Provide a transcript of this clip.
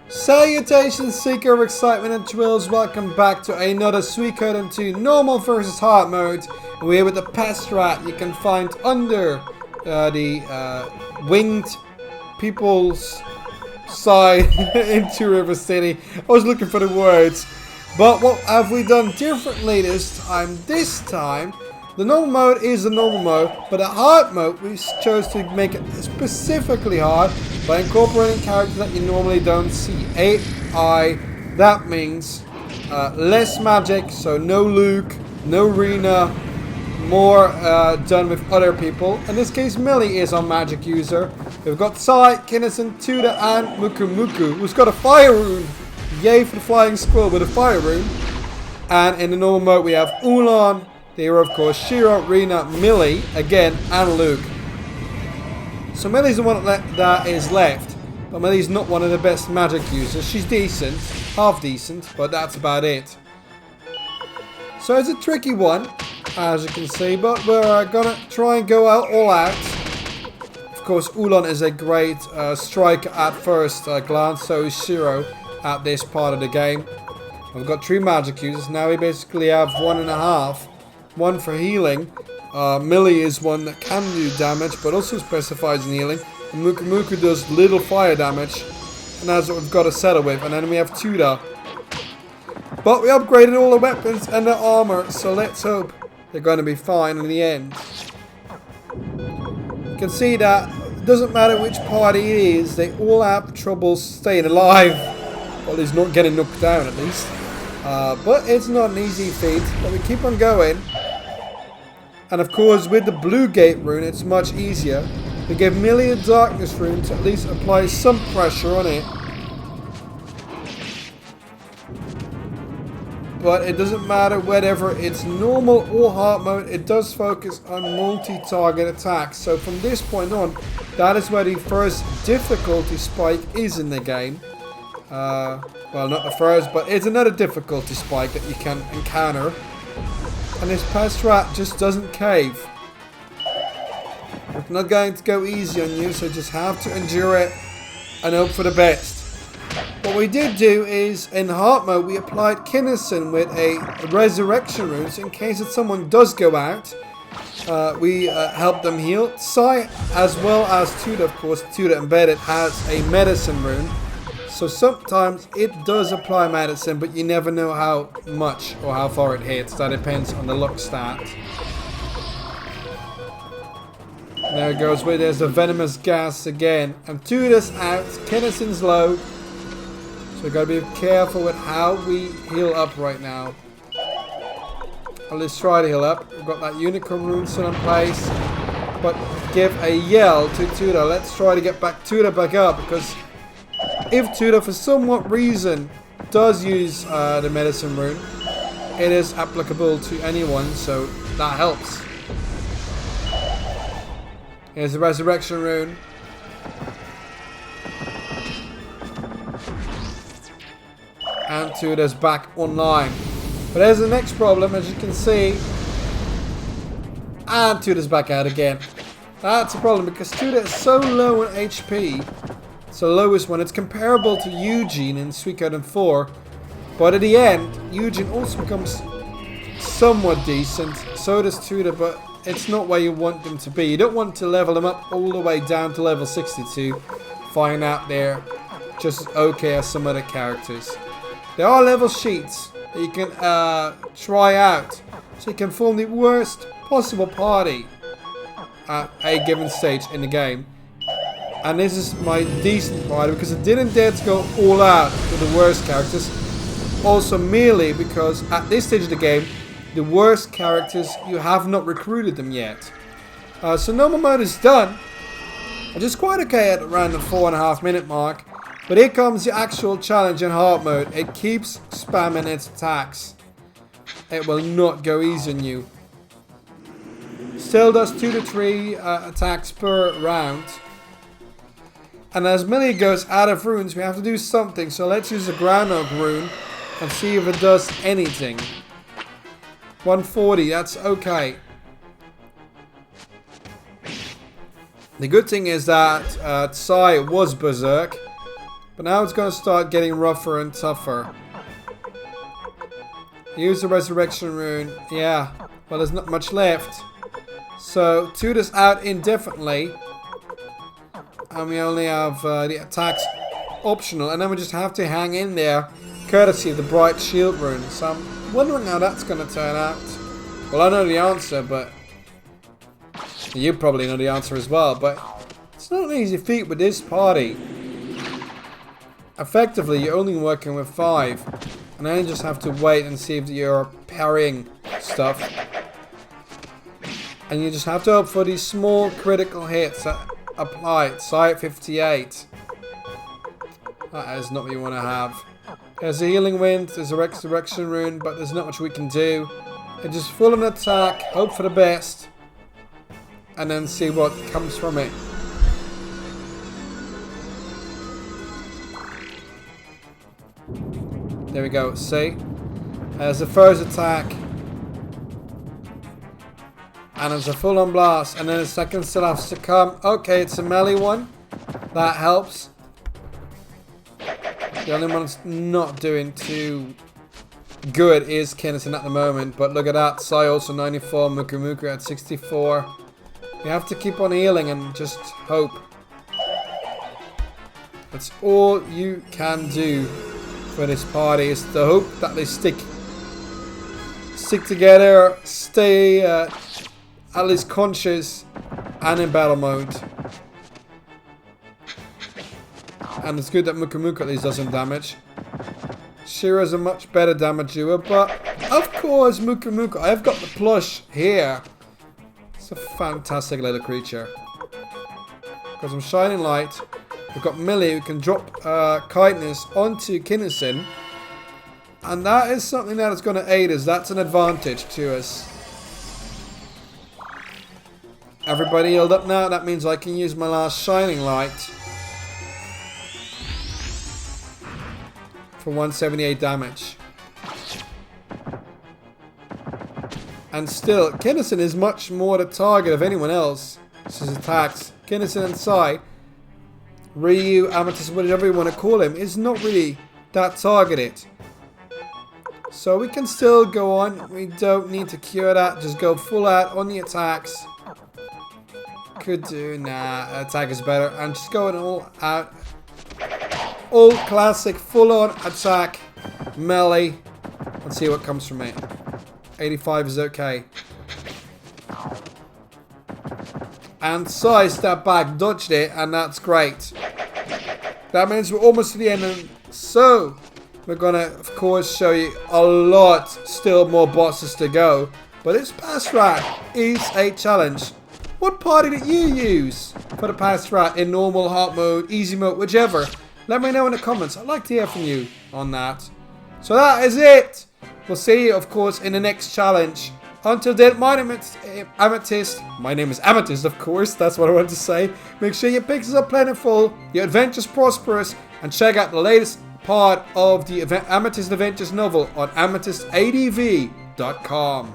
Salutations, seeker of excitement and thrills. Welcome back to another Suikoden II normal versus hard mode. We're here with the Pest Rat. You can find under the winged people's side into River City. I was looking for the words. But what have we done differently this time? This time, the normal mode is the normal mode, but the hard mode, we chose to make it specifically hard by incorporating characters that you normally don't see. AI, that means less magic, so no Luke, no Rena, more done with other people. In this case, Millie is our magic user. We've got Sai, Kinnison, Tuda, and Muku, who's got a fire rune. Yay for the flying squirrel with a fire rune. And in the normal mode, we have Ulan. They are, of course, Shiro, Rena, Millie, again, and Luke. So Millie's the one that is left. But Millie's not one of the best magic users. She's decent, half decent, but that's about it. So it's a tricky one, as you can see, but we're gonna try and go out all out. Of course, Ulan is a great striker at first glance, so is Shiro at this part of the game. We've got 3 magic users. Now we basically have 1.5. One for healing. Millie is one that can do damage, but also specifies in healing. And Muku does little fire damage. And that's what we've got to settle with. And then we have Tuda. But we upgraded all the weapons and the armor, so let's hope they're going to be fine in the end. You can see that it doesn't matter which party it is, they all have trouble staying alive. Well, he's not getting knocked down at least. But it's not an easy feat, but we keep on going. And of course, with the blue gate rune, it's much easier. We give Millie a darkness rune to at least apply some pressure on it. But it doesn't matter whether it's normal or hard mode, it does focus on multi-target attacks. So from this point on, that is where the first difficulty spike is in the game. Well, not the first, but it's another difficulty spike that you can encounter. And this Pest Rat just doesn't cave. It's not going to go easy on you, so just have to endure it and hope for the best. What we did do is, in hard mode, we applied Kinnison with a resurrection rune, so in case that someone does go out, we help them heal. Sai, as well as Tuda, of course, Tuda embedded, has a medicine rune. So sometimes it does apply medicine, but you never know how much or how far it hits. That depends on the luck stat. There it goes. There's the venomous gas again. And Tuda's out. Kinnison's low. So we've got to be careful with how we heal up right now. Well, let's try to heal up. We've got that unicorn rune still in place. But give a yell to Tuda. Let's try to get Tuda back up, because if Tuda, for somewhat reason, does use the medicine rune, it is applicable to anyone, so that helps. Here's the resurrection rune. And Tuda's back online. But there's the next problem, as you can see. And Tuda's back out again. That's a problem, because Tuda is so low on HP. It's the lowest one. It's comparable to Eugene in Suikoden 4. But at the end, Eugene also becomes somewhat decent. So does Tuda, but it's not where you want them to be. You don't want to level them up all the way down to level 62. Find out they're just as okay as some other characters. There are level sheets that you can try out. So you can form the worst possible party at a given stage in the game. And this is my decent party, because I didn't dare to go all out with the worst characters. Also merely because at this stage of the game, the worst characters, you have not recruited them yet. So normal mode is done. Which is quite okay at around the 4.5 minute mark. But here comes the actual challenge in hard mode. It keeps spamming its attacks. It will not go easy on you. Still does 2 to 3 attacks per round. And as Millie goes out of runes, we have to do something. So let's use a groundhog rune and see if it does anything. 140, that's okay. The good thing is that Sai was berserk. But now it's going to start getting rougher and tougher. Use the resurrection rune. Yeah. Well, there's not much left. So, 2 this out indefinitely. And we only have the attacks optional. And then we just have to hang in there. Courtesy of the bright shield rune. So, I'm wondering how that's going to turn out. Well, I know the answer, but... you probably know the answer as well. But it's not an easy feat with this party. Effectively, you're only working with 5. And then you just have to wait and see if you're parrying stuff. And you just have to hope for these small critical hits that apply. Site 58. That is not what you want to have. There's a healing wind, there's a resurrection rune, but there's not much we can do. And just full on attack, hope for the best. And then see what comes from it. There we go, see? There's the first attack. And it's a full-on blast. And then the second still has to come. Okay, it's a melee one. That helps. The only one that's not doing too good is Kinnison at the moment. But look at that. Sai also 94. Mukumuku at 64. You have to keep on healing and just hope. That's all you can do for this party, is to hope that they stick together, stay at least conscious and in battle mode. And it's good that Mukumuku at least does some damage. Shira's a much better damage doer, but of course Mukumuku, I've got the plush here. It's a fantastic little creature. Got some shining light. We've got Millie who can drop kindness onto Kinnison. And that is something that is going to aid us. That's an advantage to us. Everybody healed up now. That means I can use my last shining light. For 178 damage. And still, Kinnison is much more the target of anyone else. This is attacks. Kinnison and Sai. Ryu, Amethyst, whatever you want to call him, is not really that targeted. So we can still go on. We don't need to cure that. Just go full out on the attacks. Could do. Nah, attack is better. And just going all out. All classic, full on attack. Melee. Let's see what comes from it. 85 is okay. And Sai stepped back, dodged it, and that's great. That means we're almost to the end, and so we're gonna, of course, show you a lot, still more bosses to go. But this Pest Rat is a challenge. What party did you use for the Pest Rat in normal, hard mode, easy mode, whichever? Let me know in the comments. I'd like to hear from you on that. So that is it. We'll see you, of course, in the next challenge. Until then, my name is Amethyst. My name is Amethyst, of course. That's what I wanted to say. Make sure your pixels are plentiful, your adventures prosperous, and check out the latest part of the Amethyst Adventures novel on AmethystAdv.com.